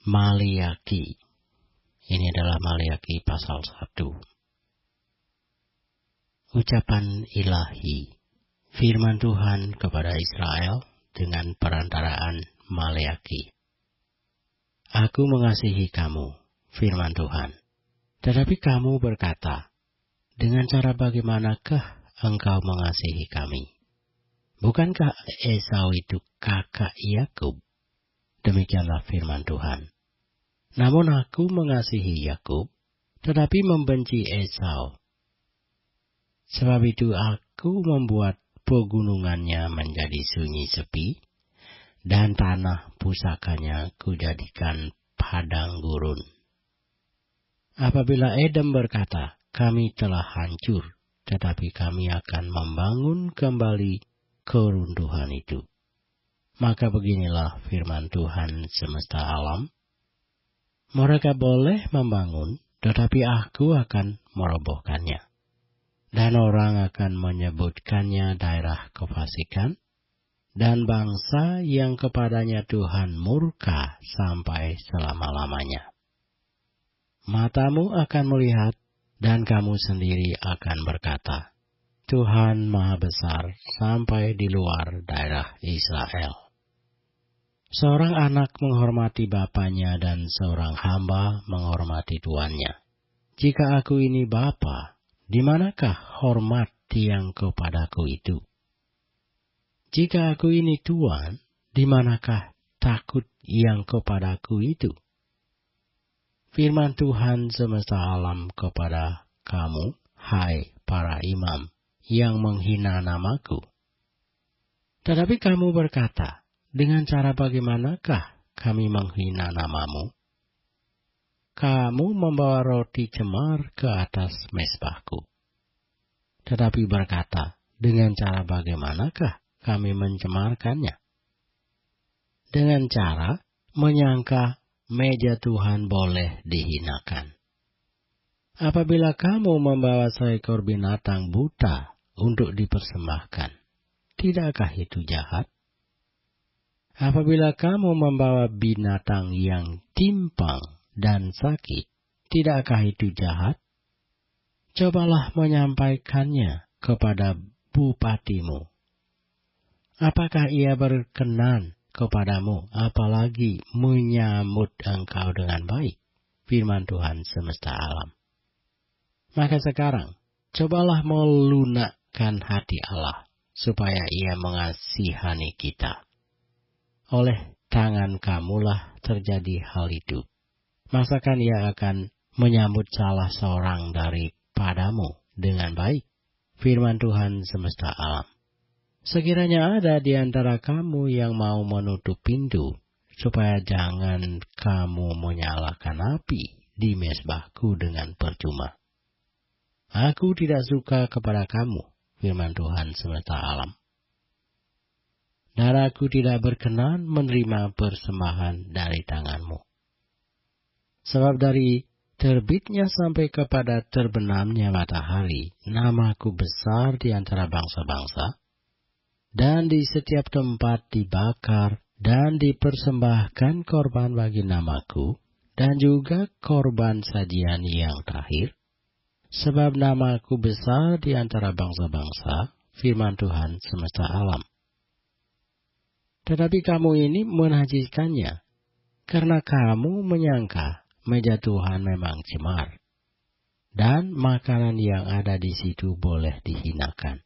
Maleakhi. Ini adalah Maleakhi pasal 1. Ucapan ilahi. Firman Tuhan kepada Israel dengan perantaraan Maleakhi. Aku mengasihi kamu, firman Tuhan. Tetapi kamu berkata, dengan cara bagaimanakah engkau mengasihi kami? Bukankah Esau itu kakak Yakub? Demikianlah firman Tuhan. Namun aku mengasihi Yakub, tetapi membenci Esau. Sebab itu aku membuat pegunungannya menjadi sunyi sepi, dan tanah pusakanya kujadikan padang gurun. Apabila Edom berkata, kami telah hancur, tetapi kami akan membangun kembali keruntuhan itu. Maka beginilah firman Tuhan semesta alam. Mereka boleh membangun, tetapi aku akan merobohkannya. Dan orang akan menyebutkannya daerah kefasikan, dan bangsa yang kepadanya Tuhan murka sampai selama-lamanya. Matamu akan melihat, dan kamu sendiri akan berkata, Tuhan Maha Besar sampai di luar daerah Israel. Seorang anak menghormati bapanya dan seorang hamba menghormati tuannya. Jika aku ini bapa, di manakah hormat yang kepadaku itu? Jika aku ini tuan, di manakah takut yang kepadaku itu? Firman Tuhan semesta alam kepada kamu, hai para imam, yang menghina namaku. Tetapi kamu berkata, dengan cara bagaimanakah kami menghina namamu? Kamu membawa roti cemar ke atas mezbahku. Tetapi berkata, dengan cara bagaimanakah kami mencemarkannya? Dengan cara menyangka meja Tuhan boleh dihinakan. Apabila kamu membawa seekor binatang buta untuk dipersembahkan, tidakkah itu jahat? Apabila kamu membawa binatang yang timpang dan sakit, tidakkah itu jahat? Cobalah menyampaikannya kepada bupatimu. Apakah ia berkenan kepadamu, apalagi menyambut engkau dengan baik? Firman Tuhan semesta alam. Maka sekarang, cobalah melunakkan hati Allah, supaya ia mengasihani kita. Oleh tangan kamulah terjadi hal itu. Masakan ia akan menyambut salah seorang daripadamu dengan baik? Firman Tuhan semesta alam. Sekiranya ada di antara kamu yang mau menutup pintu, supaya jangan kamu menyalakan api di mezbahku dengan percuma. Aku tidak suka kepada kamu, firman Tuhan semesta alam. Dan aku tidak berkenan menerima persembahan dari tanganmu. Sebab dari terbitnya sampai kepada terbenamnya matahari, namaku besar di antara bangsa-bangsa, dan di setiap tempat dibakar dan dipersembahkan korban bagi namaku, dan juga korban sajian yang terakhir. Sebab namaku besar di antara bangsa-bangsa, firman Tuhan semesta alam. Tetapi kamu ini menajiskannya, karena kamu menyangka meja Tuhan memang cemar, dan makanan yang ada di situ boleh dihinakan.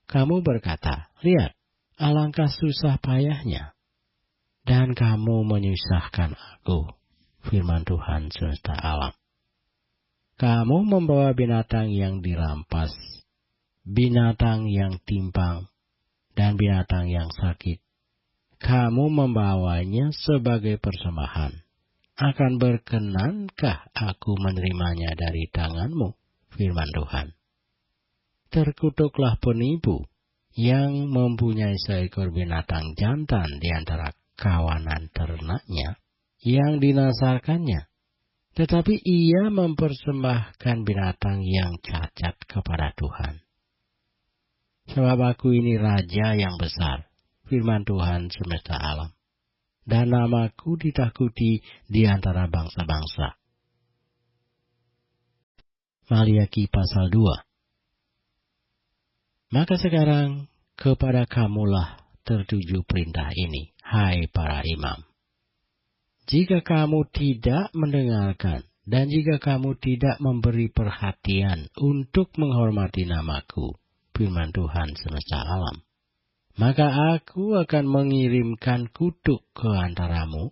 Kamu berkata, lihat, alangkah susah payahnya, dan kamu menyusahkan aku, firman Tuhan semesta alam. Kamu membawa binatang yang dirampas, binatang yang timpang, dan binatang yang sakit. Kamu membawanya sebagai persembahan. Akan berkenankah aku menerimanya dari tanganmu, firman Tuhan? Terkutuklah penipu yang mempunyai seekor binatang jantan di antara kawanan ternaknya yang dinasarkannya. Tetapi ia mempersembahkan binatang yang cacat kepada Tuhan. Sebab aku ini raja yang besar, firman Tuhan semesta alam. dan namaku ditakuti di antara bangsa-bangsa. Maliaki pasal 2. Maka sekarang kepada kamulah tertuju perintah ini, hai para imam. Jika kamu tidak mendengarkan, dan jika kamu tidak memberi perhatian untuk menghormati namaku, firman Tuhan semesta alam, maka aku akan mengirimkan kutuk ke antaramu,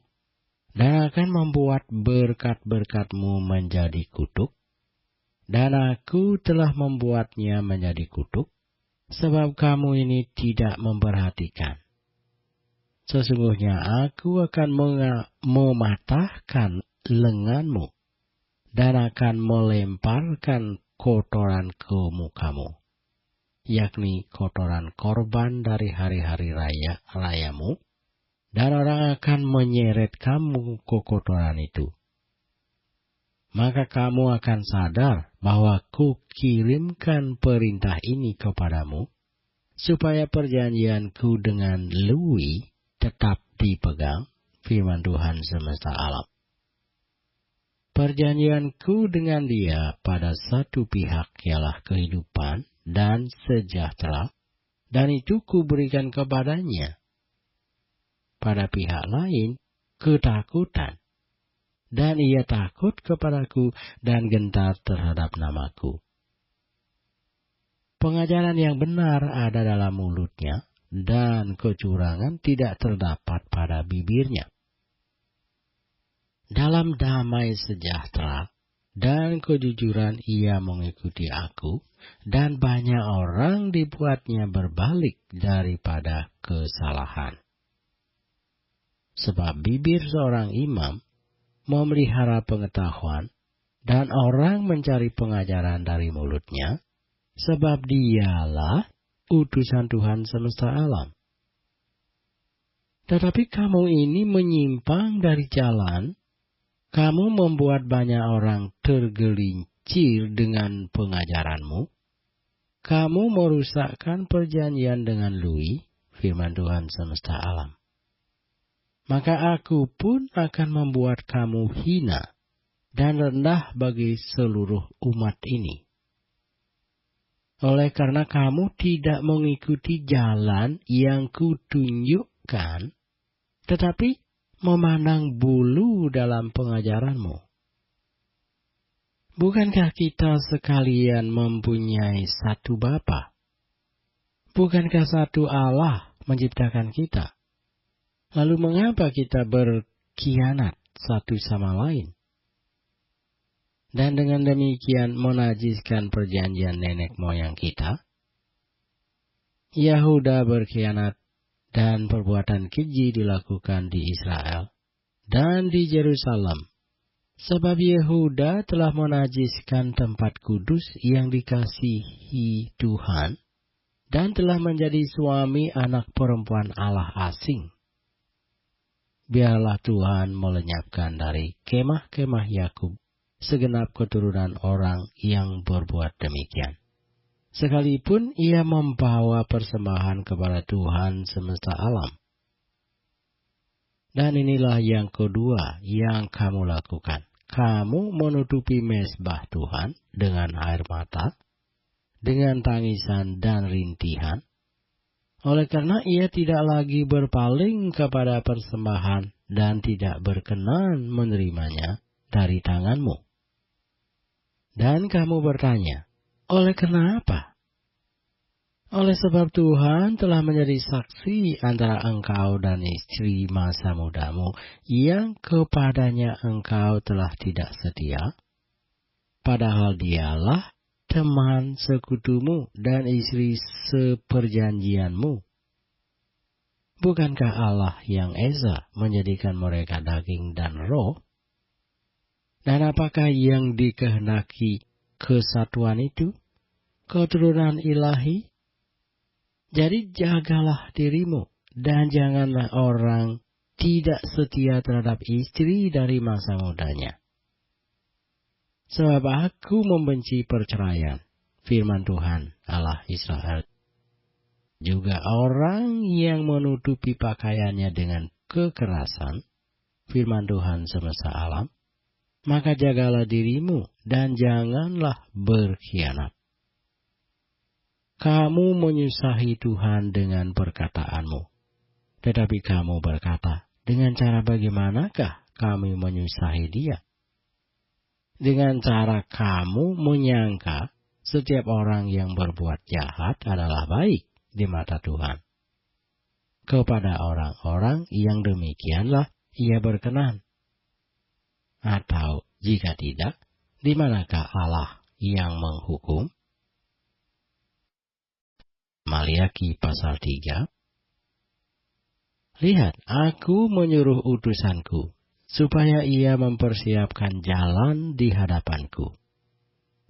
dan akan membuat berkat-berkatmu menjadi kutuk, dan aku telah membuatnya menjadi kutuk, sebab kamu ini tidak memperhatikan. Sesungguhnya aku akan mematahkan lenganmu, dan akan melemparkan kotoran ke mukamu, yakni kotoran korban dari hari-hari rayamu, dan orang akan menyeret kamu ke kotoran itu. Maka kamu akan sadar bahwa kukirimkan perintah ini kepadamu, supaya perjanjianku dengan Lui tetap dipegang, firman Tuhan semesta alam. Perjanjianku dengan dia pada satu pihak ialah kehidupan dan sejahtera, dan itu kuberikan kepadanya. Pada pihak lain, ketakutan, dan ia takut kepadaku dan gentar terhadap namaku. Pengajaran yang benar ada dalam mulutnya, dan kecurangan tidak terdapat pada bibirnya. Dalam damai sejahtera dan kejujuran ia mengikuti aku, dan banyak orang dibuatnya berbalik daripada kesalahan. Sebab bibir seorang imam memelihara pengetahuan, dan orang mencari pengajaran dari mulutnya, sebab dialah utusan Tuhan semesta alam. Tetapi kamu ini menyimpang dari jalan, kamu membuat banyak orang tergelincir dengan pengajaranmu, kamu merusakkan perjanjian dengan Lui, firman Tuhan semesta alam. Maka aku pun akan membuat kamu hina dan rendah bagi seluruh umat ini. Oleh karena kamu tidak mengikuti jalan yang kutunjukkan, tetapi memandang bulu dalam pengajaranmu. Bukankah kita sekalian mempunyai satu Bapa? Bukankah satu Allah menciptakan kita? Lalu mengapa kita berkhianat satu sama lain? Dan dengan demikian menajiskan perjanjian nenek moyang kita? Yahuda berkhianat dan perbuatan keji dilakukan di Israel dan di Yerusalem. Sebab Yehuda telah menajiskan tempat kudus yang dikasihi Tuhan dan telah menjadi suami anak perempuan Allah asing. Biarlah Tuhan melenyapkan dari kemah-kemah Yakub segenap keturunan orang yang berbuat demikian. Sekalipun ia membawa persembahan kepada Tuhan semesta alam. Dan inilah yang kedua yang kamu lakukan. Kamu menutupi mezbah Tuhan dengan air mata, dengan tangisan dan rintihan, oleh karena ia tidak lagi berpaling kepada persembahan dan tidak berkenan menerimanya dari tanganmu. Dan kamu bertanya, oleh karena apa? Oleh sebab Tuhan telah menjadi saksi antara engkau dan istri masa mudamu yang kepadanya engkau telah tidak setia, padahal dialah teman sekutumu dan istri seperjanjianmu. Bukankah Allah yang esa menjadikan mereka daging dan roh? Dan apakah yang dikehendaki kesatuan itu? Keturunan ilahi? Jadi jagalah dirimu, dan janganlah orang tidak setia terhadap istri dari masa mudanya. Sebab aku membenci perceraian, firman Tuhan Allah Israel. Juga orang yang menutupi pakaiannya dengan kekerasan, firman Tuhan semesta alam, maka jagalah dirimu dan janganlah berkhianat. Kamu menyusahi Tuhan dengan perkataanmu, tetapi kamu berkata, dengan cara bagaimanakah kami menyusahi Dia? Dengan cara kamu menyangka setiap orang yang berbuat jahat adalah baik di mata Tuhan. Kepada orang-orang yang demikianlah Ia berkenan. Atau jika tidak, di manakah Allah yang menghukum? Maliaki pasal 3. Lihat, aku menyuruh utusanku, supaya ia mempersiapkan jalan di hadapanku.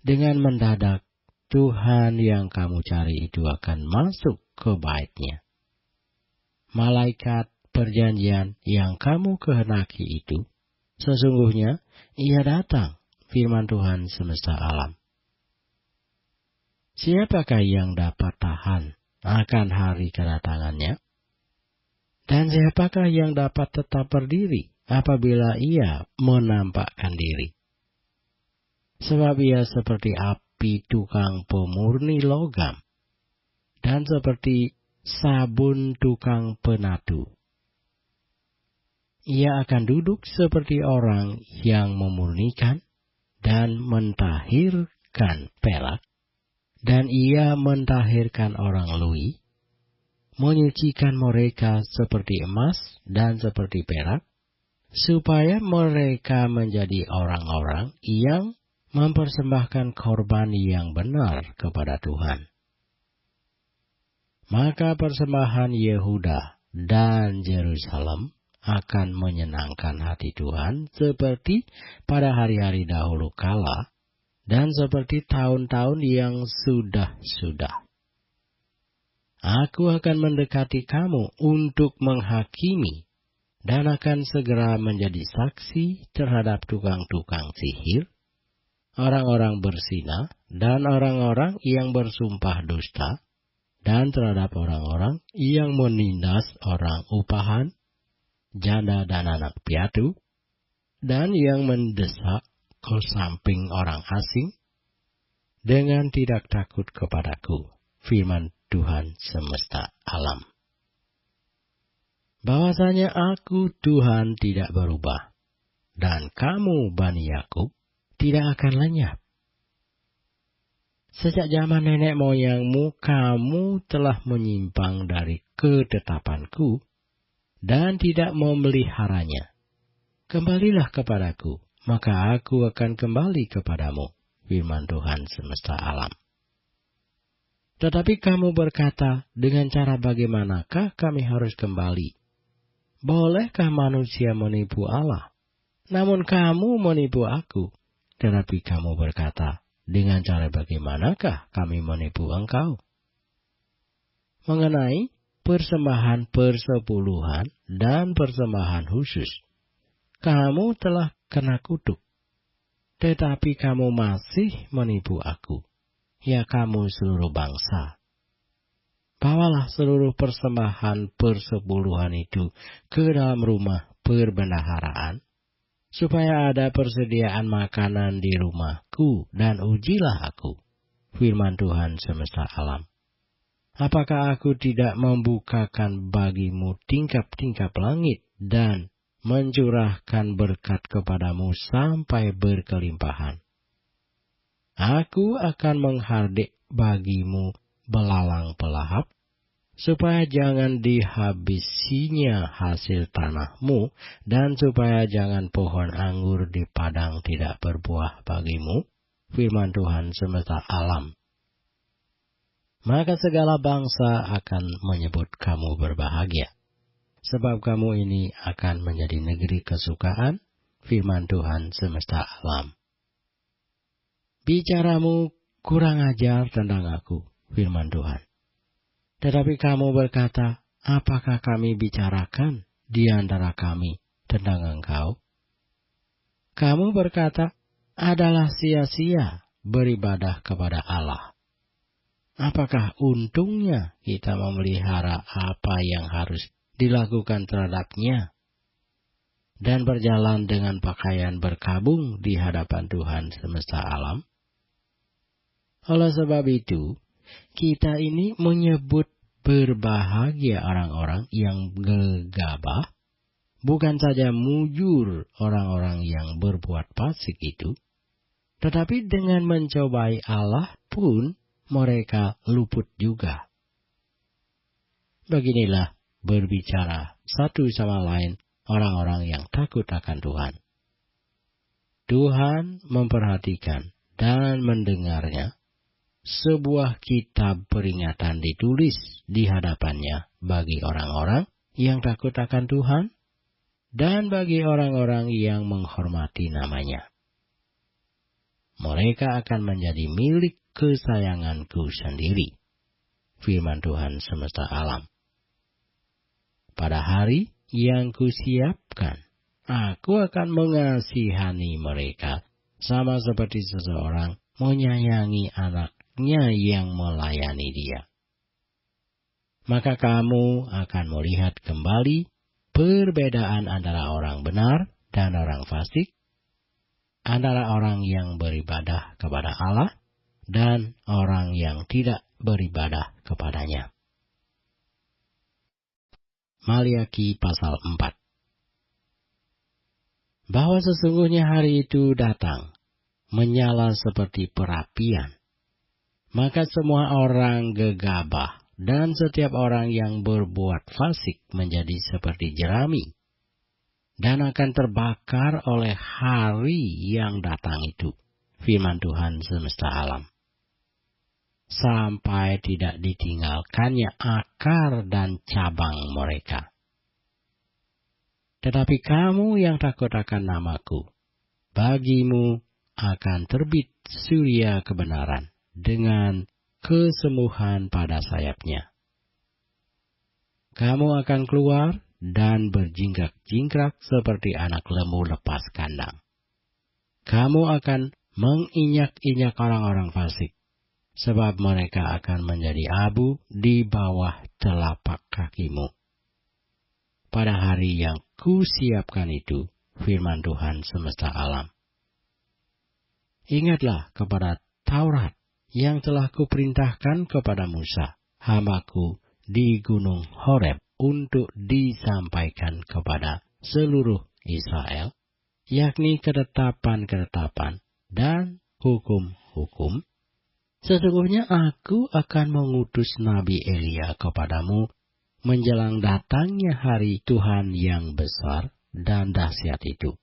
Dengan mendadak, Tuhan yang kamu cari itu akan masuk ke bait-Nya. Malaikat perjanjian yang kamu kehendaki itu, sesungguhnya ia datang, firman Tuhan semesta alam. Siapakah yang dapat tahan akan hari kedatangannya? Dan siapakah yang dapat tetap berdiri apabila ia menampakkan diri? Sebab ia seperti api tukang pemurni logam, dan seperti sabun tukang penatu. Ia akan duduk seperti orang yang memurnikan dan mentahirkan perak, dan ia mentahirkan orang lui, menyucikan mereka seperti emas dan seperti perak, supaya mereka menjadi orang-orang yang mempersembahkan korban yang benar kepada Tuhan. Maka persembahan Yehuda dan Yerusalem akan menyenangkan hati Tuhan seperti pada hari-hari dahulu kala dan seperti tahun-tahun yang sudah-sudah. Aku akan mendekati kamu untuk menghakimi dan akan segera menjadi saksi terhadap tukang-tukang sihir, orang-orang berzina, dan orang-orang yang bersumpah dusta, dan terhadap orang-orang yang menindas orang upahan, janda dan anak piatu, dan yang mendesak ke samping orang asing, dengan tidak takut kepadaku, firman Tuhan semesta alam. Bahwasanya aku Tuhan tidak berubah, dan kamu Bani Yakub tidak akan lenyap. Sejak zaman nenek moyangmu, kamu telah menyimpang dari ketetapanku dan tidak memeliharanya. Kembalilah kepadaku, maka aku akan kembali kepadamu, firman Tuhan semesta alam. Tetapi kamu berkata, dengan cara bagaimanakah kami harus kembali? Bolehkah manusia menipu Allah? Namun kamu menipu aku. Tetapi kamu berkata, dengan cara bagaimanakah kami menipu engkau? Mengenai persembahan persepuluhan dan persembahan khusus, kamu telah kena kutuk. Tetapi kamu masih menipu aku, ya kamu seluruh bangsa. Bawalah seluruh persembahan persepuluhan itu ke dalam rumah perbendaharaan, supaya ada persediaan makanan di rumahku, dan ujilah aku, firman Tuhan semesta alam. Apakah aku tidak membukakan bagimu tingkap-tingkap langit dan mencurahkan berkat kepadamu sampai berkelimpahan? Aku akan menghardik bagimu belalang pelahap, supaya jangan dihabisinya hasil tanahmu, dan supaya jangan pohon anggur di padang tidak berbuah bagimu, firman Tuhan semesta alam. Maka segala bangsa akan menyebut kamu berbahagia, sebab kamu ini akan menjadi negeri kesukaan, firman Tuhan semesta alam. Bicaramu kurang ajar tentang aku, firman Tuhan. Tetapi kamu berkata, apakah kami bicarakan di antara kami tentang engkau? Kamu berkata, adalah sia-sia beribadah kepada Allah. Apakah untungnya kita memelihara apa yang harus dilakukan terhadapnya, dan berjalan dengan pakaian berkabung di hadapan Tuhan semesta alam? Oleh sebab itu, kita ini menyebut berbahagia orang-orang yang gegabah, bukan saja mujur orang-orang yang berbuat fasik itu, tetapi dengan mencobai Allah pun mereka luput juga. Beginilah berbicara satu sama lain orang-orang yang takut akan Tuhan. Tuhan memperhatikan dan mendengarnya. Sebuah kitab peringatan ditulis di hadapannya bagi orang-orang yang takut akan Tuhan dan bagi orang-orang yang menghormati namanya. Mereka akan menjadi milik kesayanganku sendiri, firman Tuhan semesta alam. Pada hari yang kusiapkan, aku akan mengasihani mereka, sama seperti seseorang menyayangi anaknya yang melayani dia. Maka kamu akan melihat kembali perbedaan antara orang benar dan orang fasik, antara orang yang beribadah kepada Allah dan orang yang tidak beribadah kepadanya. Maliaki pasal 4. Bahwa sesungguhnya hari itu datang, menyala seperti perapian. Maka semua orang gegabah dan setiap orang yang berbuat fasik menjadi seperti jerami, dan akan terbakar oleh hari yang datang itu, firman Tuhan semesta alam. Sampai tidak ditinggalkannya akar dan cabang mereka. Tetapi kamu yang takut akan namaku, bagimu akan terbit surya kebenaran dengan kesembuhan pada sayapnya. Kamu akan keluar dan berjingkrak-jingkrak seperti anak lembu lepas kandang. Kamu akan menginjak-injak orang-orang fasik, sebab mereka akan menjadi abu di bawah telapak kakimu. Pada hari yang kusiapkan itu, firman Tuhan semesta alam. Ingatlah kepada Taurat yang telah kuperintahkan kepada Musa, hamba-Ku, di gunung Horeb untuk disampaikan kepada seluruh Israel, yakni ketetapan-ketetapan dan hukum-hukum. Sesungguhnya aku akan mengutus Nabi Elia kepadamu menjelang datangnya hari Tuhan yang besar dan dahsyat itu.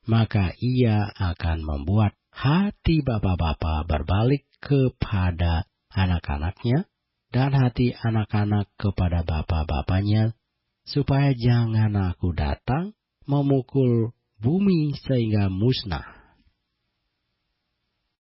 Maka ia akan membuat hati bapa-bapa berbalik kepada anak-anaknya, dan hati anak-anak kepada bapa-bapanya, supaya jangan aku datang memukul bumi sehingga musnah.